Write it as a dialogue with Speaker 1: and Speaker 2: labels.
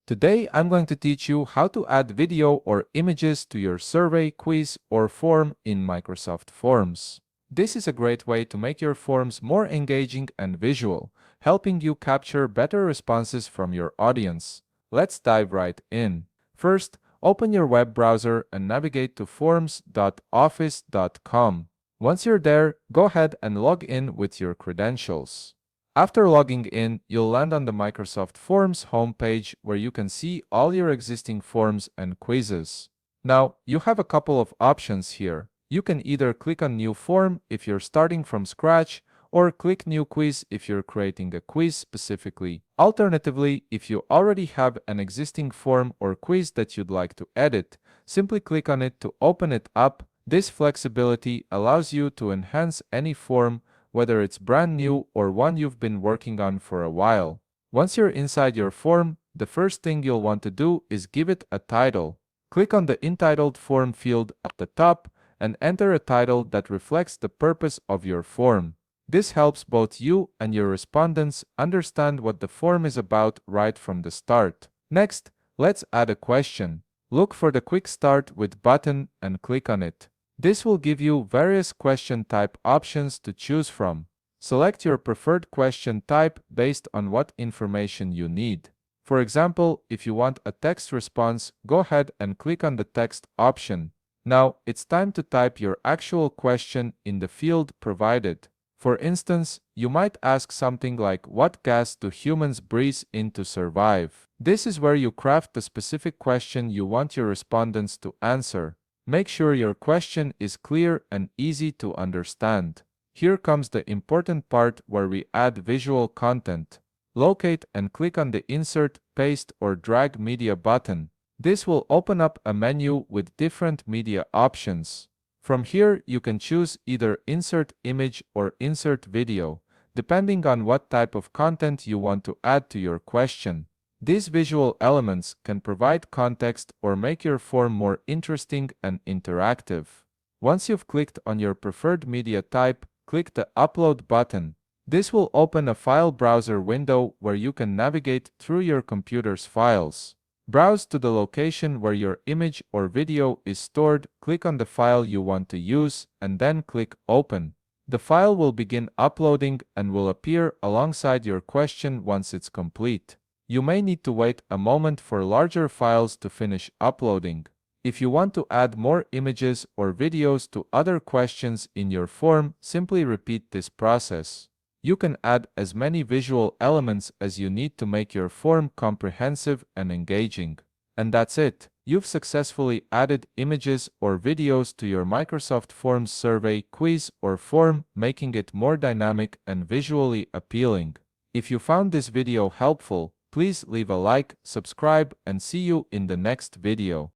Speaker 1: Today, I'm going to teach you how to add video or images to your survey, quiz, or form in Microsoft Forms. This is a great way to make your forms more engaging and visual, helping you capture better responses from your audience. Let's dive right in. First, open your web browser and navigate to forms.office.com. Once you're there, go ahead and log in with your credentials. After logging in, you'll land on the Microsoft Forms homepage where you can see all your existing forms and quizzes. Now, you have a couple of options here. You can either click on New Form if you're starting from scratch, or click New Quiz if you're creating a quiz specifically. Alternatively, if you already have an existing form or quiz that you'd like to edit, simply click on it to open it up. This flexibility allows you to enhance any form, whether it's brand new or one you've been working on for a while. Once you're inside your form, the first thing you'll want to do is give it a title. Click on the Entitled Form field at the top and enter a title that reflects the purpose of your form. This helps both you and your respondents understand what the form is about right from the start. Next, let's add a question. Look for the Quick Start With button and click on it. This will give you various question type options to choose from. Select your preferred question type based on what information you need. For example, if you want a text response, go ahead and click on the text option. Now, it's time to type your actual question in the field provided. For instance, you might ask something like, what gas do humans breathe in to survive? This is where you craft the specific question you want your respondents to answer. Make sure your question is clear and easy to understand. Here comes the important part where we add visual content. Locate and click on the Insert, Paste, or Drag Media button. This will open up a menu with different media options. From here, you can choose either Insert Image or Insert Video, depending on what type of content you want to add to your question. These visual elements can provide context or make your form more interesting and interactive. Once you've clicked on your preferred media type, click the Upload button. This will open a file browser window where you can navigate through your computer's files. Browse to the location where your image or video is stored, click on the file you want to use, and then click Open. The file will begin uploading and will appear alongside your question once it's complete. You may need to wait a moment for larger files to finish uploading. If you want to add more images or videos to other questions in your form, simply repeat this process. You can add as many visual elements as you need to make your form comprehensive and engaging. And that's it. You've successfully added images or videos to your Microsoft Forms survey, quiz, or form, making it more dynamic and visually appealing. If you found this video helpful, please leave a like, subscribe, and see you in the next video.